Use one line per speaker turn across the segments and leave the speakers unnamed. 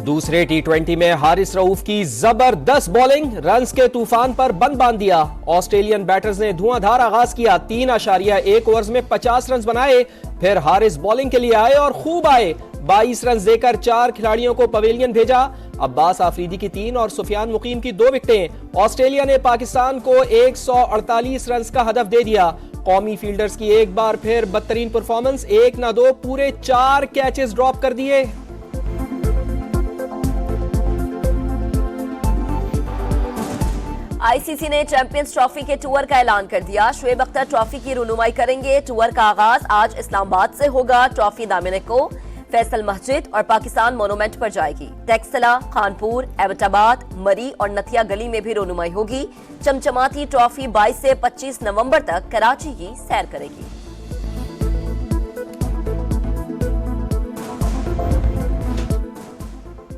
दूसरे टी20 में हारिस रऊफ की जबरदस्त बॉलिंग, रन्स के तूफान पर बंद बांध दिया। ऑस्ट्रेलियन बैटर्स ने धुआंधार आगाज किया, 3.1 ओवर्स में 50 रन बनाए। फिर हारिस बॉलिंग के लिए आए और खूब आए, 22 रन देकर 4 खिलाड़ियों को पवेलियन भेजा। अब्बास आफरीदी की 3 और सुफियान मुकीम की 2 विकेटें। ऑस्ट्रेलिया ने पाकिस्तान को 148 रन का हदफ दे दिया। कौमी फील्डर्स की एक बार फिर बदतरीन परफॉर्मेंस, 1 न 2 पूरे 4 कैचेस ड्रॉप कर दिए।
आईसीसी ने चैंपियंस ट्रॉफी के टूर का ऐलान कर दिया। शुएब अख्तर ट्रॉफी की रुनुमाई करेंगे। टूर का आगाज आज इस्लामाबाद से होगा। ट्रॉफी दामिनिको, फैसल मस्जिद और पाकिस्तान मोनूमेंट पर जाएगी। टेक्सला, खानपुर, एबटाबाद, मरी और नथिया गली में भी रुनुमाई होगी। चमचमाती ट्रॉफी 22 से 25 नवंबर तक कराची की सैर करेगी।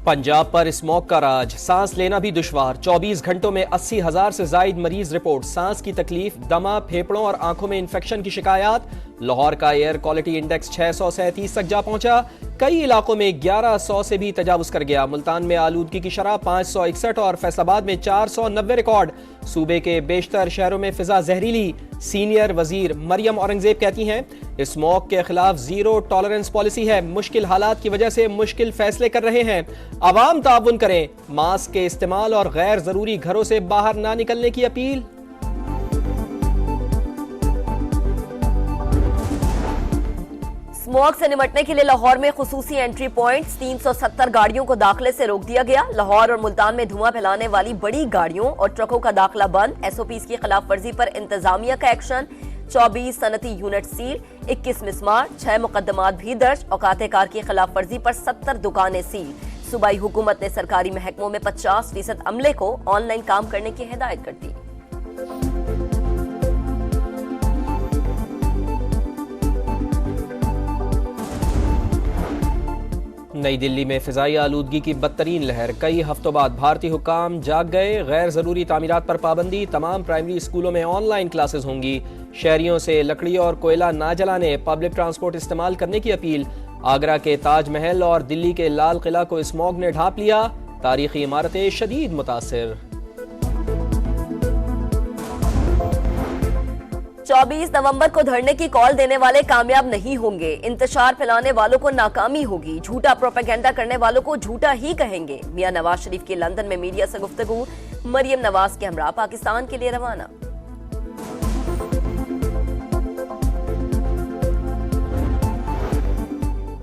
पंजाब पर स्मॉग का राज, सांस लेना भी दुश्वार। 24 घंटों में 80,000 से जायद मरीज रिपोर्ट। सांस की तकलीफ, दमा, फेफड़ों और आंखों में इंफेक्शन की शिकायत। लाहौर का एयर क्वालिटी इंडेक्स 637 तक जा पहुंचा। कई इलाकों में 1100 से भी तजावुज कर गया। मुल्तान में आलूदगी की शरह 561 और फैसलाबाद में 490 रिकॉर्ड। सूबे के बेशतर शहरों में फिजा जहरीली। सीनियर वजीर मरियम औरंगजेब कहती हैं स्मॉग के खिलाफ जीरो टॉलरेंस पॉलिसी है। मुश्किल हालात की वजह से मुश्किल फैसले कर रहे हैं। अवाम ताउन करें। मास्क के इस्तेमाल और गैर जरूरी घरों से बाहर ना निकलने की अपील।
स्मॉग से निपटने के लिए लाहौर में खुसूसी एंट्री पॉइंट्स, 370 गाड़ियों को दाखिले से रोक दिया गया। लाहौर और मुल्तान में धुआं फैलाने वाली बड़ी गाड़ियों और ट्रकों का दाखिला बंद। एसओपीज की खिलाफ वर्जी पर इंतजामिया का एक्शन। 24 सनती यूनिट सील, 21 मिसमार, 6 मुकदमात भी दर्ज। औकाते कार की खिलाफ वर्जी पर 70 दुकानें सील। सूबाई हुकूमत ने सरकारी महकमों में 50% अमले को ऑनलाइन काम करने की हिदायत कर दी।
नई दिल्ली में फिजाई आलूदगी की बदतरीन लहर, कई हफ्तों बाद भारतीय हुक्काम जाग गए। गैर जरूरी तामीरात पर पाबंदी, तमाम प्राइमरी स्कूलों में ऑनलाइन क्लासेस होंगी। शहरियों से लकड़ी और कोयला ना जलाने, पब्लिक ट्रांसपोर्ट इस्तेमाल करने की अपील। आगरा के ताजमहल और दिल्ली के लाल किला को स्मॉग ने ढांप लिया। तारीखी इमारतें शदीद मुतासिर।
24 नवंबर को धरने की कॉल देने वाले कामयाब नहीं होंगे। इंतशार फैलाने वालों को नाकामी होगी। झूठा प्रोपेगेंडा करने वालों को झूठा ही कहेंगे। मियां नवाज शरीफ की लंदन में मीडिया से गुफ्तगू। मरियम नवाज के हमरा पाकिस्तान के लिए रवाना।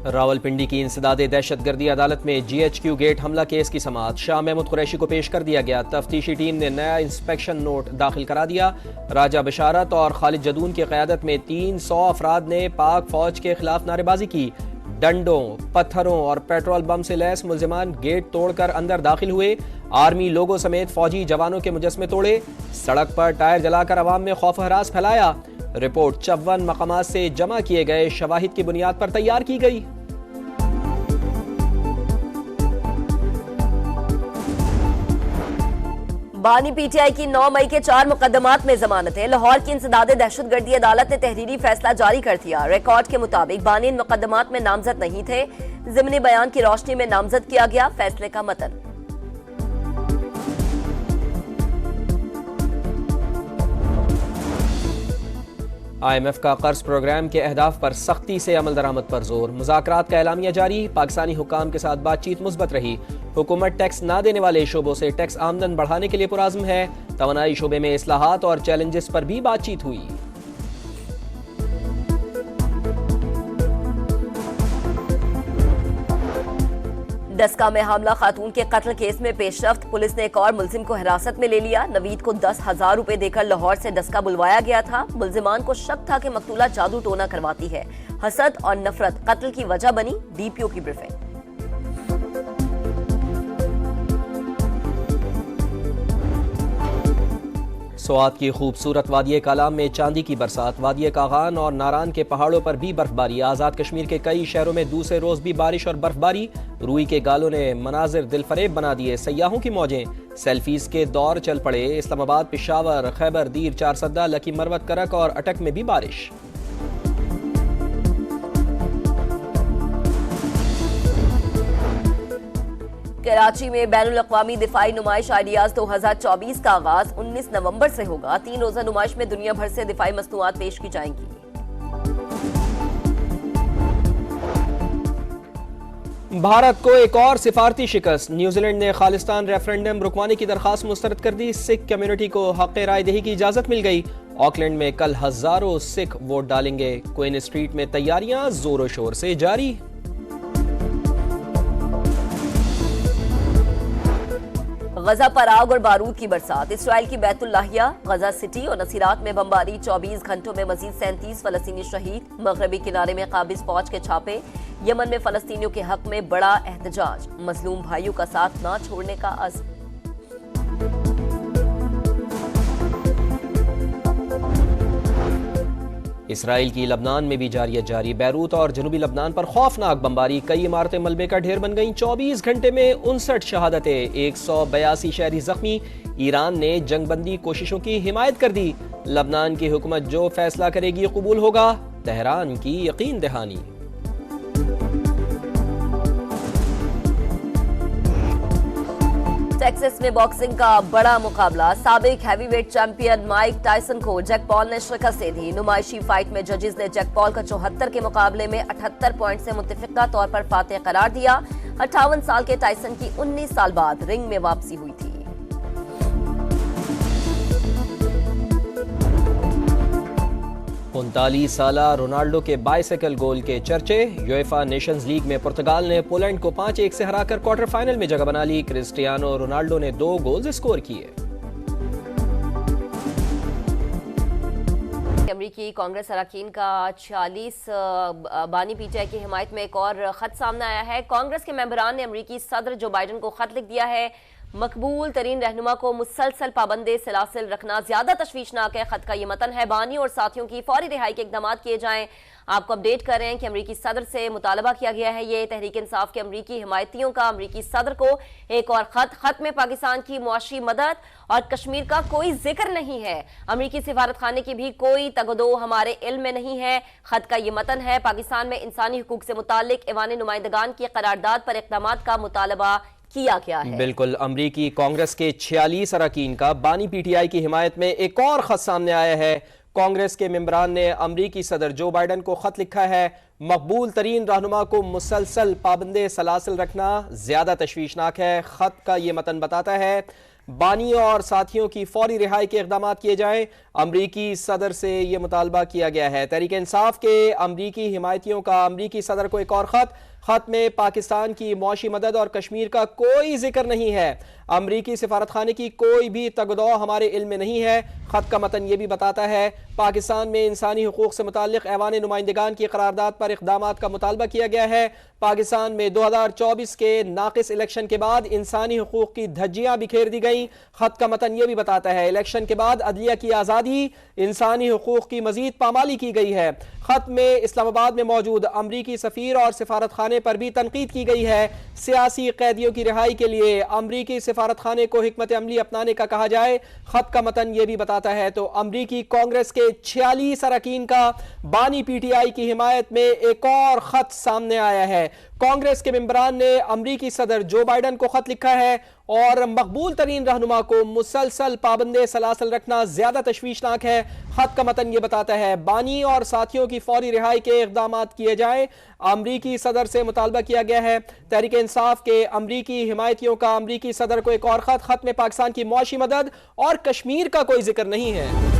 रावलपिंडी की इंसदादे दहशतगर्दी अदालत में GHQ गेट हमला केस की समाअत। शाह महमूद कुरैशी को पेश कर दिया गया। तफ्तीशी टीम ने नया इंस्पेक्शन नोट दाखिल करा दिया। राजा बशारत और खालिद जदून की क़यादत में 300 अफराद ने पाक फौज के खिलाफ नारेबाजी की। डंडों, पत्थरों और पेट्रोल बम से लैस मुल्जिमान गेट तोड़कर अंदर दाखिल हुए। आर्मी लोगों समेत फौजी जवानों के मुजस्मे तोड़े। सड़क पर टायर जलाकर अवाम में खौफ हरास फैलाया। रिपोर्ट 54 मकामात से जमा किए गए शवाहिद की बुनियाद पर तैयार की गई।
बानी पीटीआई की 9 मई के 4 मुकदमात में जमानत है। लाहौर की इंसदादे दहशतगर्दी अदालत ने तहरीरी फैसला जारी कर दिया। रिकॉर्ड के मुताबिक बानी इन मुकदमात में नामजद नहीं थे। ज़िमनी बयान की रोशनी में नामजद किया गया। फैसले का मतन।
IMF का कर्ज प्रोग्राम के अहदाफ पर सख्ती से अमल दरामद पर जोर। मुज़ाकरात का एलामिया जारी। पाकिस्तानी हुक्काम के साथ बातचीत मुस्बत रही। हुकूमत टैक्स ना देने वाले शोबों से टैक्स आमदन बढ़ाने के लिए पुराज़्म है। तवानाई शोबे में इस्लाहात और चैलेंजेस पर भी बातचीत हुई।
डस्का में हामला खातून के कत्ल केस में पेशरफ्त। पुलिस ने एक और मुल्जिम को हिरासत में ले लिया। नवीद को 10,000 रुपए देकर लाहौर से डस्का बुलवाया गया था। मुल्जिमान को शक था कि मकतूला जादू टोना करवाती है। हसद और नफरत कत्ल की वजह बनी। DPO की ब्रीफिंग।
स्वात की खूबसूरत वादिये कालाम में चांदी की बरसात। वादिये कागान और नारान के पहाड़ों पर भी बर्फबारी। आज़ाद कश्मीर के कई शहरों में दूसरे रोज भी बारिश और बर्फबारी। रूई के गालों ने मनाजिर दिलफरेब बना दिए। सयाहों की मौजें, सेल्फीज के दौर चल पड़े। इस्लामाबाद, पेशावर, खैबर दीर, चारसद्दा, लकी मरवत, करक और अटक में भी बारिश।
कराची में बैनुल अक़वामी दिफाई नुमाइश आइडियाज 2024 का आगाज 19 नवंबर से होगा। 3 रोजा नुमाइश में दुनिया भर से दिफाई मसनूआत पेश की जाएंगी।
भारत को एक और सिफारती शिकस्त। न्यूजीलैंड ने खालिस्तान रेफरेंडम रुकवाने की दरखास्त मुस्तरद कर दी। सिख कम्युनिटी को हक राय दही की इजाजत मिल गई। ऑकलैंड में कल हजारों सिख वोट डालेंगे। क्वीन स्ट्रीट में तैयारियां जोरों शोर से जारी।
गजा पर आग और बारूद की बरसात। इसराइल की बैतुल लाहिया, गजा सिटी और नसीरात में बमबारी। 24 घंटों में मजीद 37 फलस्तीनी शहीद। मगरबी किनारे में काबिज फौज के छापे। यमन में फलस्तीनियों के हक में बड़ा एहतजाज। मजलूम भाइयों का साथ न छोड़ने का अज़्म।
इसराइल की लबनान में भी जारी बैरूत और जनूबी लबनान पर खौफनाक बमबारी। कई इमारतें मलबे का ढेर बन गईं। 24 घंटे में 59 शहादतें, 182 शहरी जख्मी। ईरान ने जंगबंदी कोशिशों की हिमायत कर दी। लबनान की हुकूमत जो फैसला करेगी कबूल होगा। तेहरान की यकीन दहानी।
टेक्सास में बॉक्सिंग का बड़ा मुकाबला। साबिक हैवीवेट चैंपियन माइक टायसन को जैक पॉल ने शिकस्त दे दी। नुमाइशी फाइट में जजेस ने जैक पॉल का 74 के मुकाबले में 78 पॉइंट से मुत्तफिका तौर पर फातेह करार दिया। 58 साल के टायसन की 19 साल बाद रिंग में वापसी हुई थी।
39 साला रोनाल्डो के बाइसाइकिल गोल के चर्चे। यूएफा नेशंस लीग में पुर्तगाल ने पोलैंड को 5-1 से हराकर क्वार्टर फाइनल में जगह बना ली। क्रिस्टियानो रोनाल्डो ने 2 गोल्स स्कोर किए।
अमरीकी कांग्रेस अरकान का 46 बानी पीटीआई की हिमायत में एक और खत सामने आया है। कांग्रेस के मेंबरान ने अमरीकी सदर जो बाइडन को खत लिख दिया है। मकबूल तरीन रहनुमा को मुसलसल पाबंदे सलासिल रखना ज्यादा तशवीशनाक है। खत का ये मतन है, बानी और साथियों की फौरी रिहाई के इकदाम किए जाएं। आपको अपडेट कर रहे हैं कि अमरीकी सदर से मुतालबा किया गया है। ये तहरीक इंसाफ के अमरीकी हिमायतियों का अमरीकी सदर को एक और खत में पाकिस्तान की मुआशी मदद और कश्मीर का कोई जिक्र नहीं है। अमरीकी सिफारत खाने की भी कोई तगदो हमारे इल्म में नहीं है। खत का ये मतन है, पाकिस्तान में इंसानी हुकूक से मुतालिक ऐवान नुमाइंदगान की करारदाद पर इक़दामात का मुतालबा किया गया है।
बिल्कुल, अमरीकी कांग्रेस के 46 अरकान का बानी पीटीआई की हिमायत में एक और खत सामने आया है। कांग्रेस के मेंबरान ने अमरीकी सदर जो बाइडन को खत लिखा है। मकबूल तरीन रहनुमा को मुसलसल पाबंदे सलासिल रखना ज्यादा तशवीशनाक है। खत का ये मतन बताता है, बानी और साथियों की फौरी रिहाई के इक़दाम किए जाएं। अमरीकी सदर से यह मुतालबा किया गया है। तहरीक इंसाफ के अमरीकी हिमायतियों का अमरीकी सदर को एक और खत में पाकिस्तान की मुआशी मदद और कश्मीर का कोई जिक्र नहीं है। अमरीकी सिफारत खाने की कोई भी तगदौ हमारे इल्म में नहीं है। खत का मतन यह भी बताता है, पाकिस्तान में इंसानी हुकूक से मुताल्लिक ऐवान नुमाइंदगान की करारदाद पर इक़दाम का मुतालबा किया गया है। पाकिस्तान में 2024 के नाकिस इलेक्शन के बाद इंसानी हुकूक की धज्जियां बिखेर दी गई। खत का मतन यह भी बताता है, इलेक्शन के बाद अदलिया की आज़ादी, इंसानी हुकूक की मजीद पामाली की गई है। खत में इस्लामाबाद में मौजूद अमरीकी सफीर और सिफारत खाने पर भी तनकीद की गई है। सियासी कैदियों की रिहाई के लिए अमरीकी सिफारत खाने को हिकमत अमली अपनाने का कहा जाए। खत का मतन यह भी बताता है, तो अमरीकी कांग्रेस के 46 अरकान का बानी पीटीआई की हिमायत में एक और खत सामने आया है। कांग्रेस के मेंबरान ने अमरीकी सदर जो बाइडन को खत लिखा है और मकबूल तरीन रहनुमा को मुसलसल पाबंदे सलासल रखना ज्यादा तशवीशनाक है। खत का मतन यह बताता है, बानी और साथियों की फौरी रिहाई के इक़दाम किए जाएं। अमरीकी सदर से मुतालबा किया गया है। तहरीक इंसाफ के अमरीकी हिमायतियों का अमरीकी सदर को एक और खत में पाकिस्तान की मुआशी मदद और कश्मीर का कोई जिक्र नहीं है।